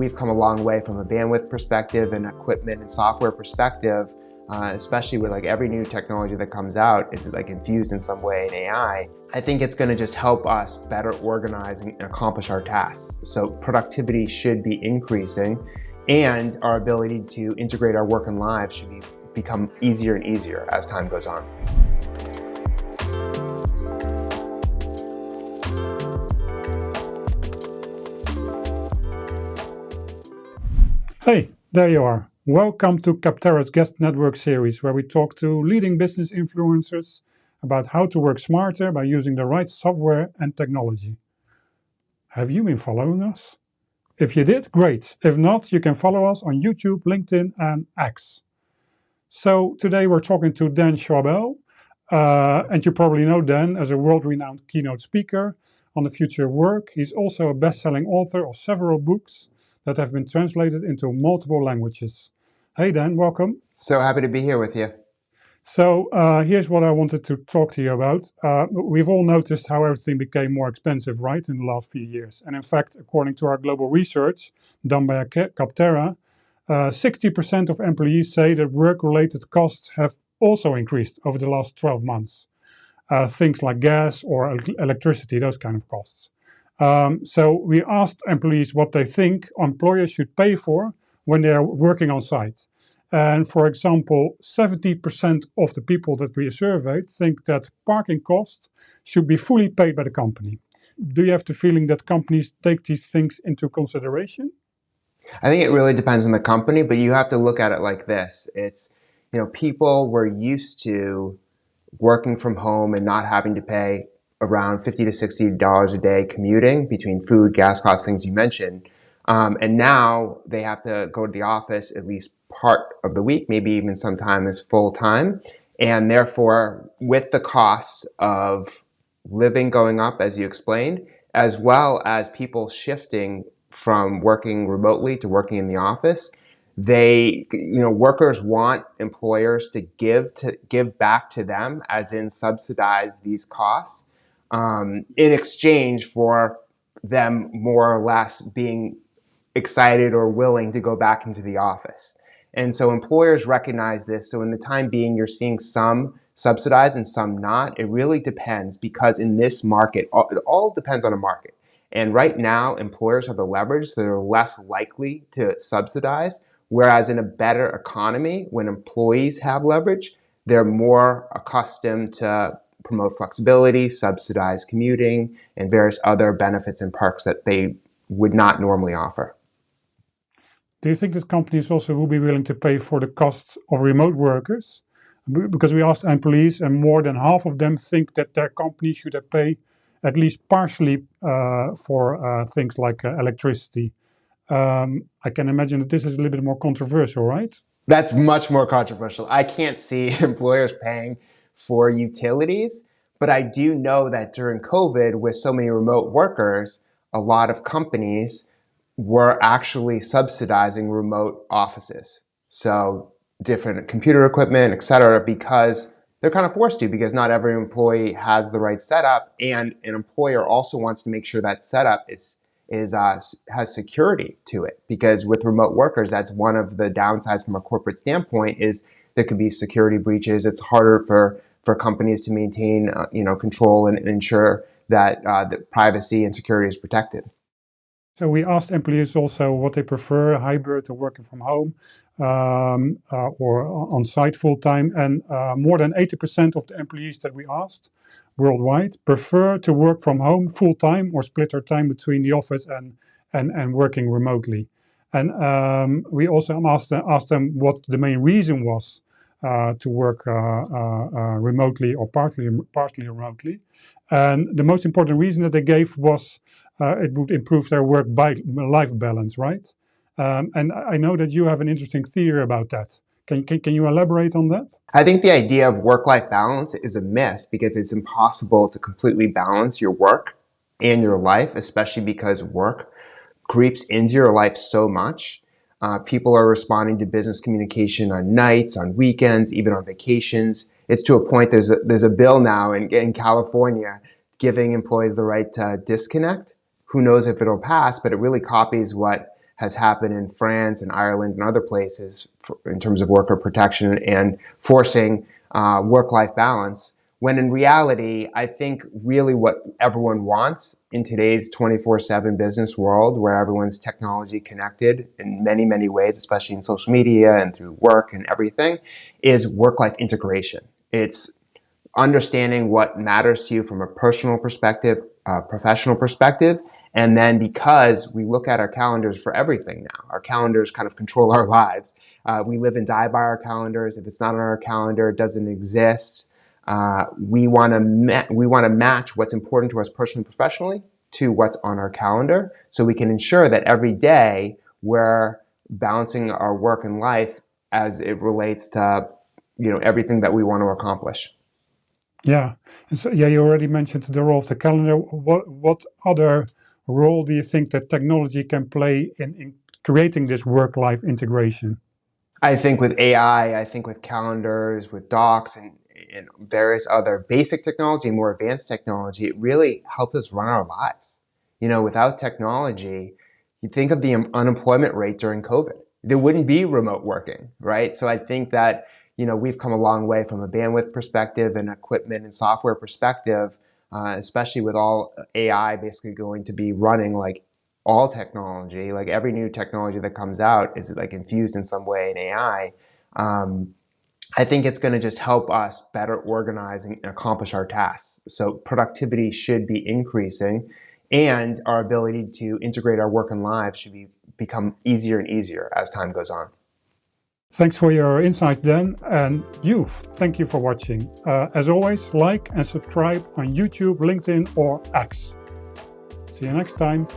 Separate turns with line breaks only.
we've come a long way from a bandwidth perspective and equipment and software perspective, especially with like every new technology that comes out is like infused in some way in AI. I think it's going to just help us better organize and accomplish our tasks. So productivity should be increasing, and our ability to integrate our work and lives should become easier and easier as time goes on.
Hey, there you are. Welcome to Capterra's Guest Network series, where we talk to leading business influencers about how to work smarter by using the right software and technology. Have you been following us? If you did, great. If not, you can follow us on YouTube, LinkedIn, and X. So today we're talking to Dan Schawbel, and you probably know Dan as a world-renowned keynote speaker on the future of work. He's also a best-selling author of several books that have been translated into multiple languages. Hey Dan, welcome.
So happy to be here with you.
So here's what I wanted to talk to you about. We've all noticed how everything became more expensive, right, in the last few years. And in fact, according to our global research done by Capterra, 60% of employees say that work-related costs have also increased over the last 12 months. Things like gas or electricity, those kind of costs. So we asked employees what they think employers should pay for when they are working on site. And for example, 70% of the people that we surveyed think that parking costs should be fully paid by the company. Do you have the feeling that companies take these things into consideration?
I think it really depends on the company, but you have to look at it like this. It's, people were used to working from home and not having to pay around $50 to $60 a day commuting between food, gas costs, things you mentioned. And now they have to go to the office at least part of the week, maybe even sometimes full time. And therefore, with the costs of living going up, as you explained, as well as people shifting from working remotely to working in the office, workers want employers to give back to them, as in subsidize these costs, in exchange for them more or less being excited or willing to go back into the office. And so employers recognize this. So in the time being, you're seeing some subsidized and some not. It really depends, because in this market, it all depends on a market. And right now, employers have the leverage, so they're less likely to subsidize. Whereas in a better economy, when employees have leverage, they're more accustomed to promote flexibility, subsidize commuting, and various other benefits and perks that they would not normally offer.
Do you think that companies also will be willing to pay for the cost of remote workers? Because we asked employees, and more than half of them think that their company should pay at least partially for things like electricity. I can imagine that this is a little bit more controversial, right?
That's much more controversial. I can't see employers paying for utilities, but I do know that during COVID, with so many remote workers, a lot of companies were actually subsidizing remote offices. So different computer equipment, et cetera, because they're kind of forced to, because not every employee has the right setup, and an employer also wants to make sure that setup has security to it, because with remote workers, that's one of the downsides from a corporate standpoint, is there could be security breaches. It's harder for companies to maintain control and ensure that the privacy and security is protected.
So we asked employees also what they prefer, hybrid or working from home, or on-site full-time. And more than 80% of the employees that we asked worldwide prefer to work from home full-time or split their time between the office and working remotely. And we also asked them what the main reason was to work remotely or partly remotely. And the most important reason that they gave was it would improve their work-life balance, right? And I know that you have an interesting theory about that. Can you elaborate on that?
I think the idea of work-life balance is a myth, because it's impossible to completely balance your work and your life, especially because work creeps into your life so much. People are responding to business communication on nights, on weekends, even on vacations. It's to a point, there's a bill now in California giving employees the right to disconnect. Who knows if it'll pass, but it really copies what has happened in France and Ireland and other places in terms of worker protection and forcing work-life balance. When in reality, I think really what everyone wants in today's 24/7 business world, where everyone's technology connected in many, many ways, especially in social media and through work and everything, is work-life integration. It's understanding what matters to you from a personal perspective, a professional perspective. And then because we look at our calendars for everything now, our calendars kind of control our lives. We live and die by our calendars. If it's not on our calendar, it doesn't exist. We want to match what's important to us personally and professionally to what's on our calendar, so we can ensure that every day we're balancing our work and life as it relates to everything that we want to accomplish.
Yeah, and so yeah, you already mentioned the role of the calendar. What other role do you think that technology can play in creating this work-life integration?
I think with AI, I think with calendars, with docs, and various other basic technology, more advanced technology, it really helped us run our lives. Without technology, you think of the unemployment rate during COVID. There wouldn't be remote working, right? So I think that, we've come a long way from a bandwidth perspective and equipment and software perspective, especially with all AI basically going to be running like all technology, like every new technology that comes out is like infused in some way in AI. I think it's going to just help us better organize and accomplish our tasks. So productivity should be increasing, and our ability to integrate our work and lives should become easier and easier as time goes on.
Thanks for your insight, Dan, and thank you for watching. As always, like and subscribe on YouTube, LinkedIn, or X. See you next time.